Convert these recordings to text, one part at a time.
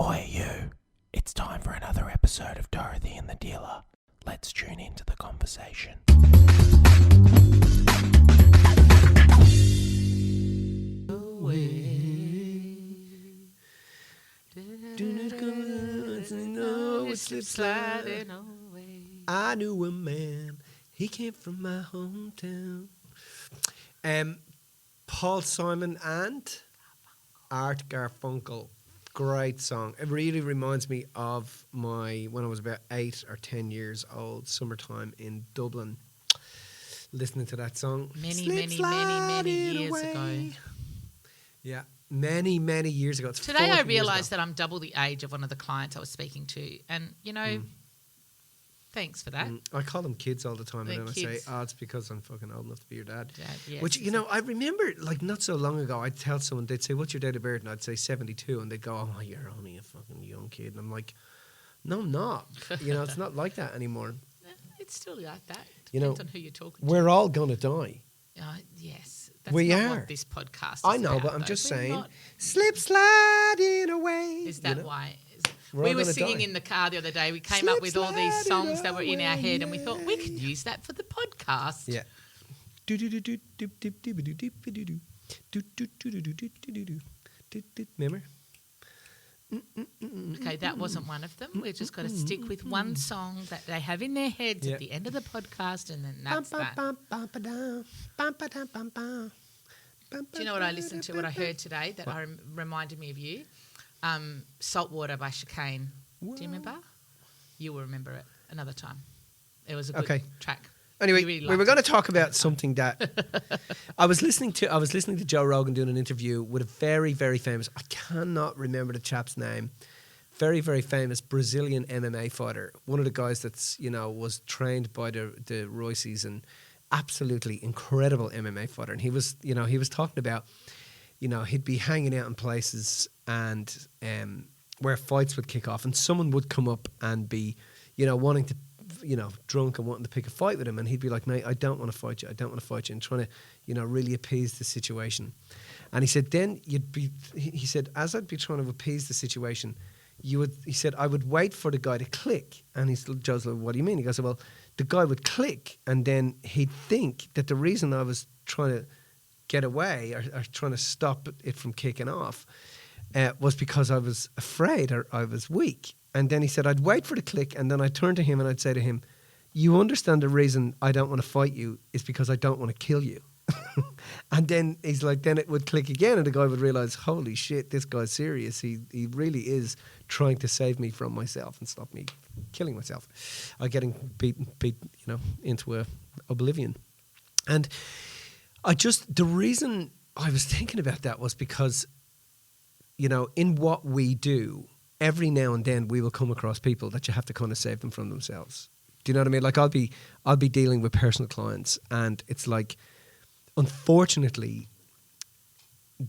Oi you, it's time for another episode of Dorothy and the Dealer. Let's tune into the conversation. Sliding away. I knew a man, he came from my hometown. Paul Simon and Art Garfunkel. Great song. It really reminds me of when I was about 8 or 10 years old, summertime in Dublin, listening to that song. Many years away. ago. Yeah, many years ago. Today I realised that I'm double the age of one of the clients I was speaking to. And, thanks for that. I call them kids all the time, They're and then kids. I say, it's because I'm fucking old enough to be your dad. Yes, Which, I remember, not so long ago, I'd tell someone, they'd say, what's your date of birth? And I'd say 72, and they'd go, oh, you're only a fucking young kid. And I'm like, no, I'm not. It's not like that anymore. It's still like that. Depends on who you're talking We're all going to die. to. Yes. That's We not are. what this podcast is I know, about, but I'm though. just We're saying, not- slip sliding away. Is that why? We're We all were gonna singing die. in the car the other day. We came up with all these songs that were in our head, and we thought we could use that for the podcast. Yeah. Remember? Okay, that wasn't one of them. We've just got to stick with one song that they have in their heads Yeah. at the end of the podcast, and then that's that. Do you know what I listened to, what I heard today that reminded me of you? Saltwater by Chicane. Do you remember? You will remember it another time. It was a good track. Anyway, You really we were liked going it. to talk about something that I was listening to Joe Rogan doing an interview with a very, very famous, I cannot remember the chap's name, very, very famous Brazilian MMA fighter. One of the guys that's, was trained by the Royces, and absolutely incredible MMA fighter. And he was talking about, he'd be hanging out in places and where fights would kick off, and someone would come up and be, wanting to, drunk and wanting to pick a fight with him, and he'd be like, mate, I don't want to fight you, and trying to, really appease the situation. And he said, then he said, as I'd be trying to appease the situation, he said, I would wait for the guy to click. And Joe's like, what do you mean? He goes, well, the guy would click, and then he'd think that the reason I was trying to get away or trying to stop it from kicking off was because I was afraid or I was weak. And then he said, I'd wait for the click, and then I'd turn to him and I'd say to him, you understand the reason I don't want to fight you is because I don't want to kill you. And then he's like, then it would click again, and the guy would realize, holy shit, this guy's serious. He really is trying to save me from myself and stop me killing myself or getting beat into oblivion. And the reason I was thinking about that was because, in what we do, every now and then we will come across people that you have to kind of save them from themselves. Do you know what I mean? Like I'll be dealing with personal clients, and it's like, unfortunately,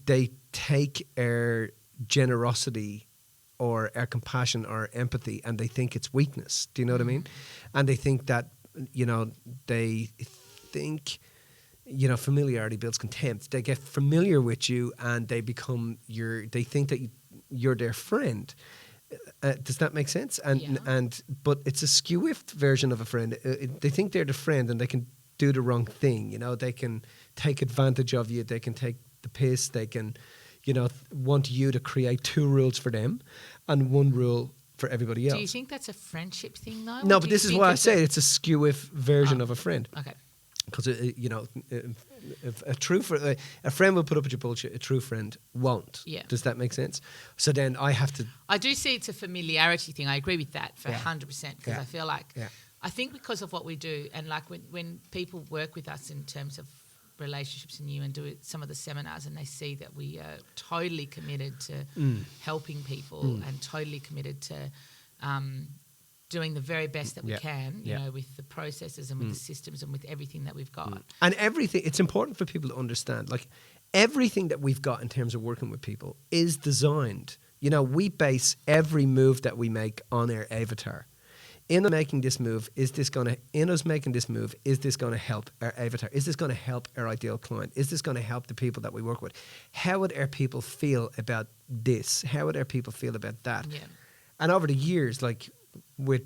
they take our generosity or our compassion or empathy and they think it's weakness. Do you know what I mean? And they think that, familiarity builds contempt. They get familiar with you and they become they think that you're their friend. Does that make sense? But it's a skew-whiffed version of a friend. They think they're the friend and they can do the wrong thing. They can take advantage of you. They can take the piss. They can, want you to create 2 rules for them and 1 rule for everybody else. Do you think that's a friendship thing, though? No, but this is why I say it's a skew-whiff version of a friend. Okay. Because, if a friend will put up with your bullshit, a true friend won't. Yeah. Does that make sense? So then I have to... I do see it's a familiarity thing. I agree with that for 100%, because Yeah. I feel like, Yeah. I think because of what we do, and like when people work with us in terms of relationships and and do some of the seminars, and they see that we are totally committed to helping people and totally committed to doing the very best that we can, with the processes and with the systems and with everything that we've got. And everything, it's important for people to understand, like everything that we've got in terms of working with people is designed. We base every move that we make on our avatar. in us making this move, is this going to help our avatar? Is this going to help our ideal client? Is this going to help the people that we work with? How would our people feel about this? How would our people feel about that? Yeah. And over the years, like with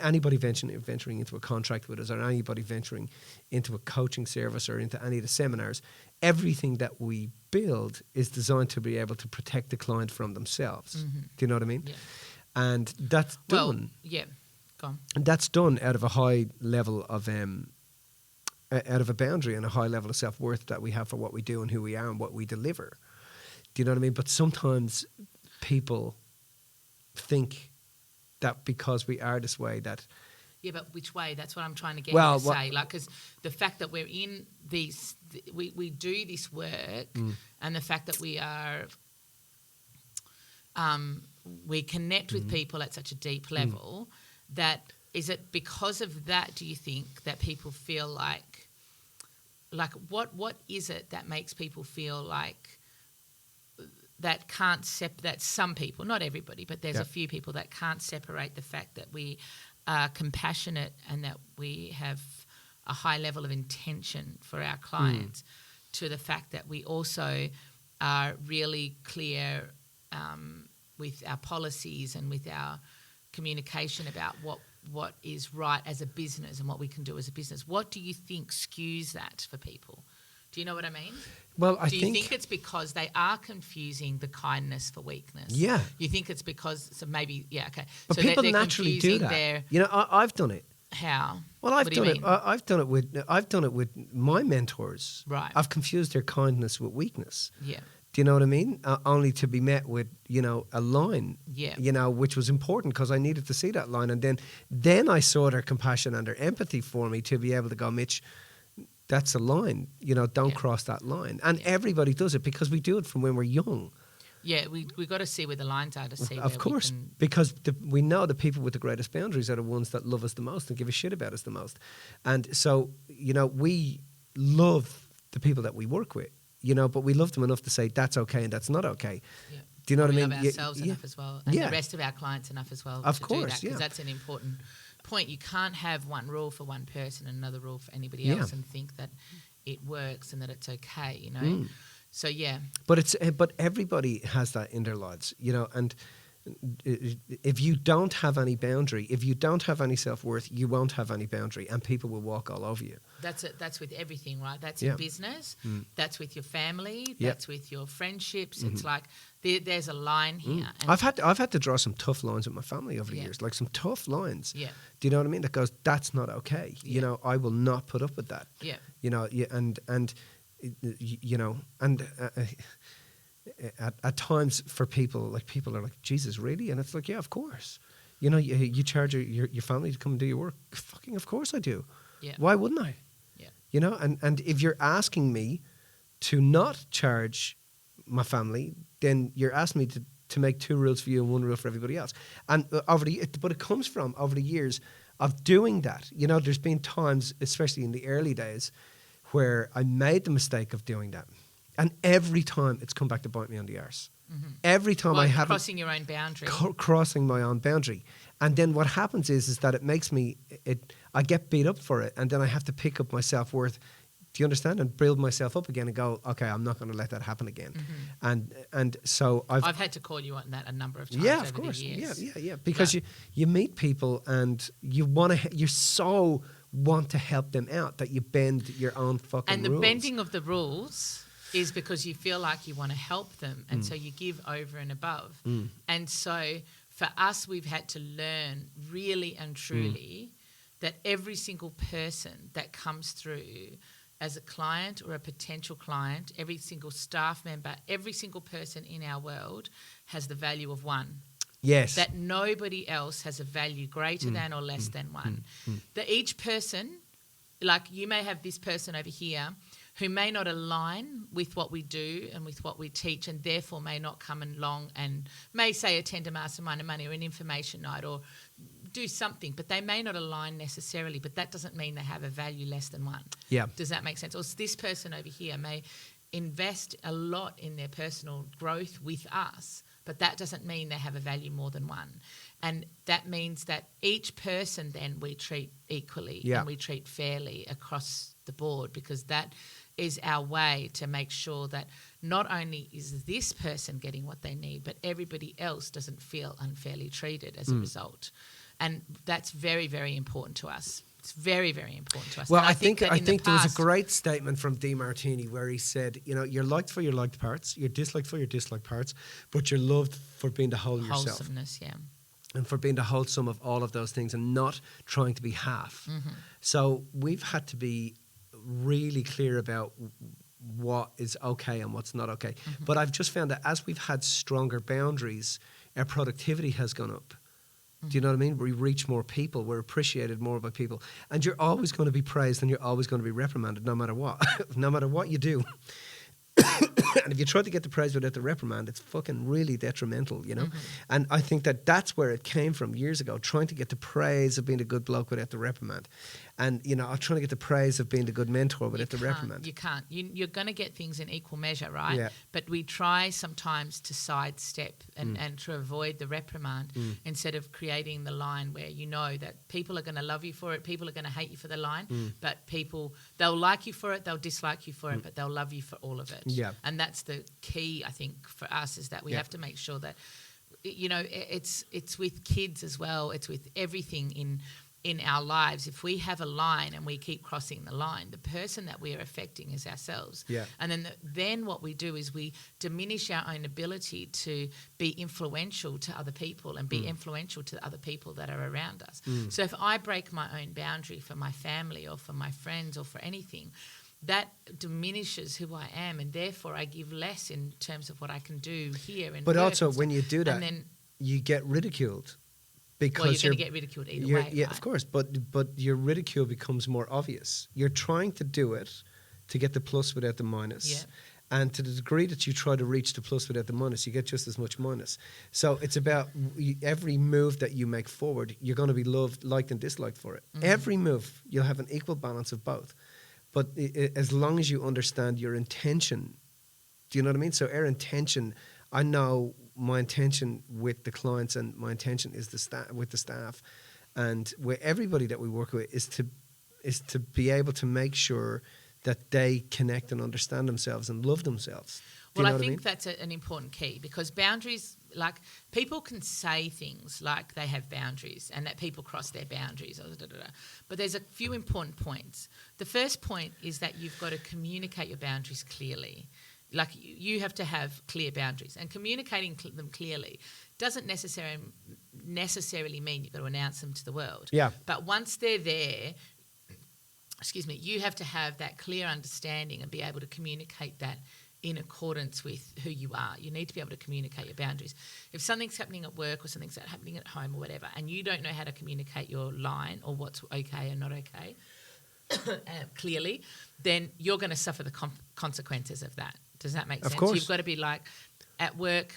anybody venturing into a contract with us, or anybody venturing into a coaching service or into any of the seminars, everything that we build is designed to be able to protect the client from themselves. Mm-hmm. Do you know what I mean? Yeah. And that's done. Yeah. Go on. And that's done out of a high level of out of a boundary and a high level of self-worth that we have for what we do and who we are and what we deliver. Do you know what I mean? But sometimes people think that because we are this way that... Yeah, but which way? That's what I'm trying to get Well, you to say. Like, because the fact that we're in these... We do this work and the fact that we are... we connect with people at such a deep level that... Is it because of that, do you think, that people feel like what is it that makes people feel like that that some people, not everybody, but there's a few people that can't separate the fact that we are compassionate and that we have a high level of intention for our clients to the fact that we also are really clear with our policies and with our communication about what is right as a business and what we can do as a business. What do you think skews that for people? Do you know what I mean? Well, do you think it's because they are confusing the kindness for weakness? Yeah. You think it's because, so maybe, yeah, okay. But so people they're naturally do that. You know, I've done it. How? Well, I've done it. I've done it with my mentors. Right. I've confused their kindness with weakness. Yeah. Do you know what I mean? Only to be met with, a line, which was important because I needed to see that line. And then I saw their compassion and their empathy for me to be able to go, Mitch, that's a line, don't cross that line. And everybody does it because we do it from when we're young. Yeah, we got to see where the lines are to see Of course, because we know the people with the greatest boundaries are the ones that love us the most and give a shit about us the most. And so, we love the people that we work with. But we love them enough to say that's okay and that's not okay. Yeah. Do you know what I mean? We love ourselves enough as well, and the rest of our clients enough as well. Of to course, do that, because that's an important point. You can't have one rule for one person and another rule for anybody else and think that it works and that it's okay. So but everybody has that in their lives, and if you don't have any boundary, if you don't have any self-worth, you won't have any boundary and people will walk all over you. That's with everything, right? That's in business, that's with your family, that's with your friendships. It's like there's a line here. And I've had to draw some tough lines with my family over the years, like some tough lines. Yeah. Do you know what I mean? That goes, that's not okay. Yeah. I will not put up with that. Yeah. At times for people are like, Jesus, really? And it's like, yeah, of course. You charge your family to come and do your work. Fucking of course I do. Yeah. Why wouldn't I? Yeah. And if you're asking me to not charge my family, then you're asking me to make 2 rules for you and 1 rule for everybody else. And but it comes from over the years of doing that. There's been times, especially in the early days, where I made the mistake of doing that. And every time it's come back to bite me on the arse. Mm-hmm. Every time I have crossing your own boundary, crossing my own boundary, and then what happens is that it makes me I get beat up for it, and then I have to pick up my self-worth. Do you understand? And build myself up again and go, okay, I'm not going to let that happen again. Mm-hmm. And so I've had to call you on that a number of times. Yeah, of course. The years. Yeah. Because you meet people and you so want to help them out that you bend your own fucking rules. And the bending of the rules is because you feel like you want to help them, and so you give over and above. And so for us, we've had to learn really and truly that every single person that comes through as a client or a potential client, every single staff member, every single person in our world has the value of 1. Yes. That nobody else has a value greater than or less than 1. That each person, like you may have this person over here who may not align with what we do and with what we teach, and therefore may not come along and may say attend a mastermind of money or an information night or do something, but they may not align necessarily, but that doesn't mean they have a value less than 1. Yeah. Does that make sense? Or this person over here may invest a lot in their personal growth with us, but that doesn't mean they have a value more than one. And that means that each person then we treat equally and we treat fairly across the board, because that is our way to make sure that not only is this person getting what they need, but everybody else doesn't feel unfairly treated as a result. And that's very, very important to us. It's very, very important to us. Well, and I think there was a past- great statement from 𝙩𝙝𝙤𝙤 where he said, you're liked for your liked parts, you're disliked for your disliked parts, but you're loved for being the whole yourself. wholesomeness, yeah. And for being the wholesome of all of those things and not trying to be half. So we've had to be really clear about what is okay and what's not okay. But I've just found that as we've had stronger boundaries, our productivity has gone up. Do you know what I mean? We reach more people. We're appreciated more by people. And you're always going to be praised and you're always going to be reprimanded no matter what. No matter what you do. And if you try to get the praise without the reprimand, it's fucking really detrimental, And I think that that's where it came from years ago, trying to get the praise of being a good bloke without the reprimand. And, I'm trying to get the praise of being a good mentor without the reprimand. You can't. You're going to get things in equal measure, right? Yeah. But we try sometimes to sidestep and to avoid the reprimand instead of creating the line where you know that people are going to love you for it, people are going to hate you for the line, but they'll like you for it, they'll dislike you for it, but they'll love you for all of it. Yeah. And that's the key, I think, for us, is that we have to make sure that, it's with kids as well, it's with everything in our lives. If we have a line and we keep crossing the line, the person that we are affecting is ourselves. Yeah. And then what we do is we diminish our own ability to be influential to other people and be influential to other people that are around us. So if I break my own boundary for my family or for my friends or for anything, that diminishes who I am, and therefore I give less in terms of what I can do here. But also, when you do that, and then, you get ridiculed. Because you're going to get ridiculed either way. Yeah, right? of course. But your ridicule becomes more obvious. You're trying to do it to get the plus without the minus. Yeah. And to the degree that you try to reach the plus without the minus, you get just as much minus. So it's about every move that you make forward, you're going to be loved, liked, and disliked for it. Every move, you'll have an equal balance of both. But as long as you understand your intention, do you know what I mean? So our intention, I know my intention with the clients and my intention is with the staff and with everybody that we work with is to be able to make sure that they connect and understand themselves and love themselves. Well, I think that's an important key, because boundaries, like, people can say things like they have boundaries and that people cross their boundaries, but there's a few important points. The first point is that you've got to communicate your boundaries clearly. Like, you have to have clear boundaries, and communicating them clearly doesn't necessarily mean you've got to announce them to the world. Yeah. But once they're there, you have to have that clear understanding and be able to communicate that in accordance with who you are. You need to be able to communicate your boundaries. If something's happening at work or something's happening at home or whatever, and you don't know how to communicate your line or what's okay and not okay clearly, then you're going to suffer the consequences of that. Does that make sense? Of course. You've got to be like, at work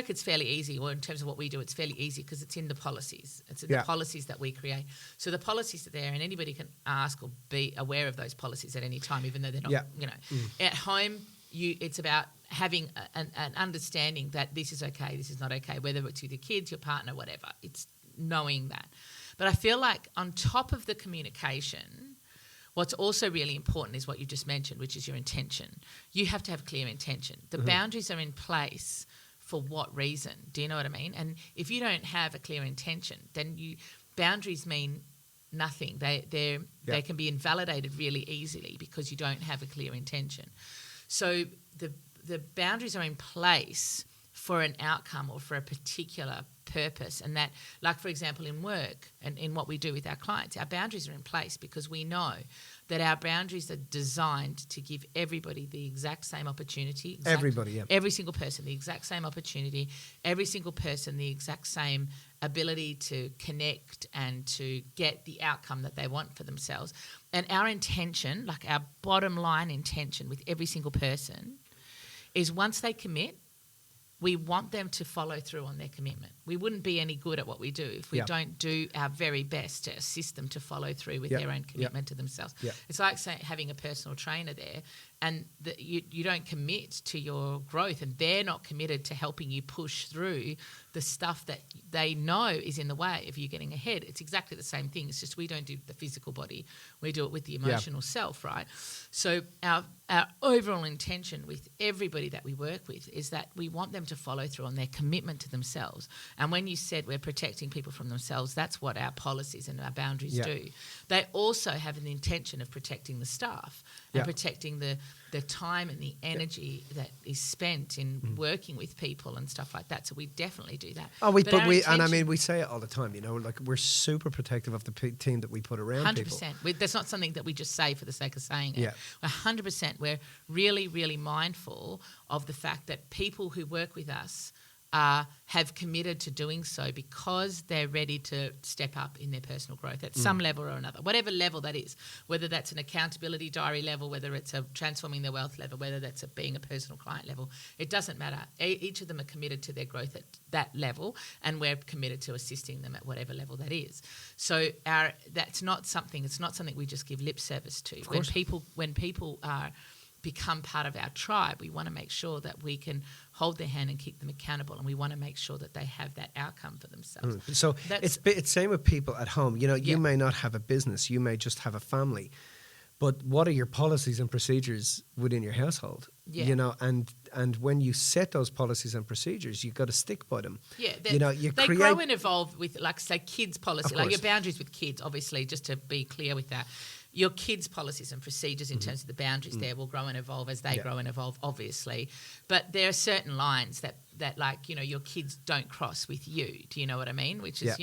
it's fairly easy, or in terms of what we do, it's fairly easy because it's in the policies. It's in the policies that we create. So the policies are there, and anybody can ask or be aware of those policies at any time, even though they're not, At home, it's about having an understanding that this is okay, this is not okay, whether it's with your kids, your partner, whatever. It's knowing that. But I feel like on top of the communication, what's also really important is what you just mentioned, which is your intention. You have to have clear intention. The boundaries are in place for what reason? Do you know what I mean? And if you don't have a clear intention, then boundaries mean nothing. They can be invalidated really easily because you don't have a clear intention. So the boundaries are in place for an outcome or for a particular purpose, and that, like, for example, in work and in what we do with our clients, our boundaries are in place because we know that our boundaries are designed to give everybody the exact same opportunity. Every single person the exact same opportunity, every single person the exact same ability to connect and to get the outcome that they want for themselves. And our intention, like our bottom line intention with every single person, is once they commit, we want them to follow through on their commitment. We wouldn't be any good at what we do if we don't do our very best to assist them to follow through with their own commitment to themselves. It's like having a personal trainer there you don't commit to your growth, and they're not committed to helping you push through the stuff that they know is in the way of you getting ahead. It's exactly the same thing. It's just we don't do the physical body. We do it with the emotional self, right? So our overall intention with everybody that we work with is that we want them to follow through on their commitment to themselves. And when you said we're protecting people from themselves, that's what our policies and our boundaries do. They also have an intention of protecting the staff and protecting the time and the energy that is spent in working with people and stuff like that. So we definitely do that. Oh, we say it all the time. Like we're super protective of the team that we put around 100%. people. That's not something that we just say for the sake of saying it. Yeah. 100%. We're really, really mindful of the fact that people who work with us have committed to doing so because they're ready to step up in their personal growth at some level or another, whatever level that is, whether that's an accountability diary level, whether it's a transforming their wealth level, whether that's a being a personal client level. It doesn't matter. Each of them are committed to their growth at that level, and we're committed to assisting them at whatever level that is. So it's not something we just give lip service to. When people are become part of our tribe, we want to make sure that we can hold their hand and keep them accountable, and we want to make sure that they have that outcome for themselves. So it's same with people at home. You may not have a business, you may just have a family, but what are your policies and procedures within your household? And when you set those policies and procedures, you've got to stick by them. They grow and evolve with, like, say, kids policy, like your boundaries with kids, obviously, just to be clear with that. Your kids' policies and procedures in terms of the boundaries there will grow and evolve as they grow and evolve, obviously. But there are certain lines that your kids don't cross with you. Do you know what I mean? Which is,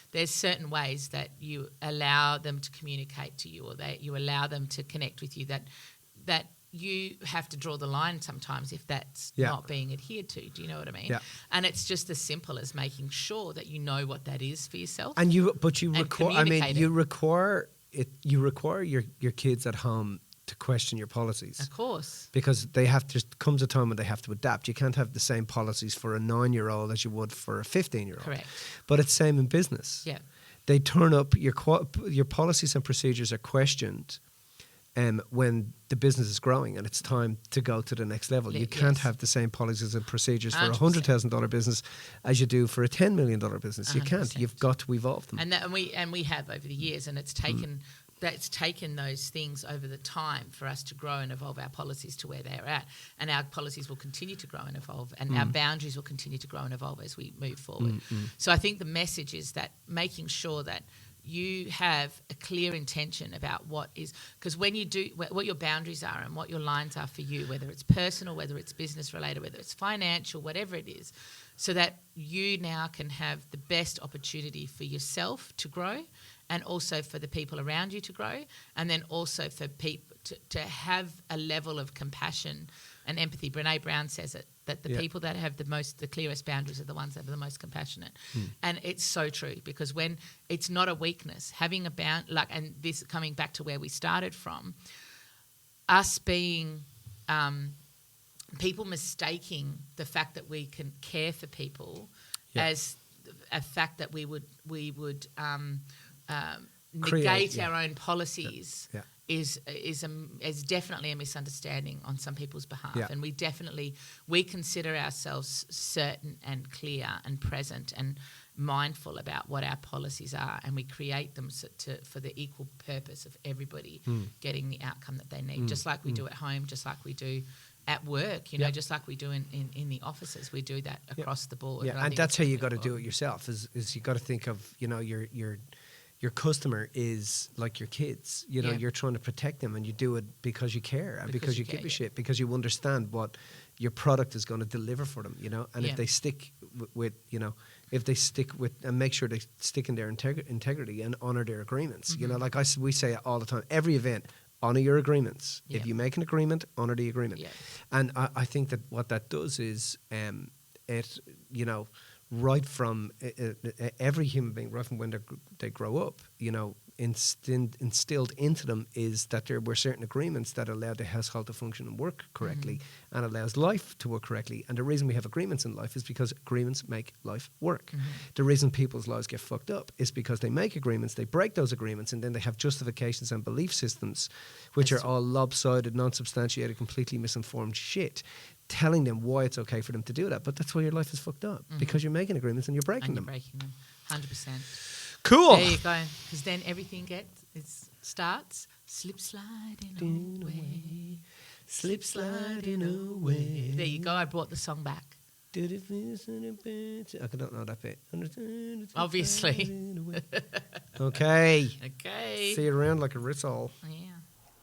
there's certain ways that you allow them to communicate to you, or that you allow them to connect with you, that you have to draw the line sometimes if that's not being adhered to. Do you know what I mean? Yeah. And it's just as simple as making sure that you know what that is for yourself. You require your kids at home to question your policies. Of course. Because comes a time when they have to adapt. You can't have the same policies for a 9-year-old as you would for a 15-year-old. Correct. But it's same in business. Yeah. They turn up, your policies and procedures are questioned when the business is growing and it's time to go to the next level. You can't have the same policies and procedures for a $100,000 business as you do for a $10 million business. 100%. You can't. You've got to evolve them. And we have over the years, and it's taken those things over the time for us to grow and evolve our policies to where they're at. And our policies will continue to grow and evolve, and our boundaries will continue to grow and evolve as we move forward. So I think the message is that making sure that you have a clear intention about what is, because when you do, what your boundaries are and what your lines are for you, whether it's personal, whether it's business related, whether it's financial, whatever it is, so that you now can have the best opportunity for yourself to grow, and also for the people around you to grow, and then also for people to have a level of compassion and empathy. Brené Brown says it, that the people that have the clearest boundaries are the ones that are the most compassionate. And it's so true, because when it's not a weakness, having a and this coming back to where we started from, us being people mistaking the fact that we can care for people as a fact that we would negate our own policies is definitely a misunderstanding on some people's behalf. And we consider ourselves certain and clear and present and mindful about what our policies are, and we create them for the equal purpose of everybody getting the outcome that they need, just like we do at home, just like we do at work, just like we do in the offices. We do that across the board. Yeah, and that's how you got to do it yourself, is you got to think of, your customer is like your kids. You're trying to protect them, and you do it because you care and because you give a shit, because you understand what your product is going to deliver for them, And if they stick with and make sure they stick in their integrity and honor their agreements, we say it all the time, every event, honor your agreements. If you make an agreement, honor the agreement. And I think that what that does is it right from every human being, right from when they grow up, instilled into them is that there were certain agreements that allowed the household to function and work correctly and allows life to work correctly. And the reason we have agreements in life is because agreements make life work. The reason people's lives get fucked up is because they make agreements, they break those agreements, and then they have justifications and belief systems, which are all lopsided, non-substantiated, completely misinformed shit, telling them why it's okay for them to do that. But that's why your life is fucked up, because you're making agreements and you're breaking them. 100%. Cool. There you go. Because then everything starts slip sliding away. Slip sliding away. There you go. I brought the song back. I don't know that bit. Obviously. Okay. Okay. See you around like a Ritzel. Yeah.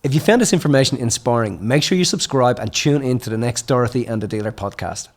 If you found this information inspiring, make sure you subscribe and tune in to the next Dorothy and the Dealer podcast.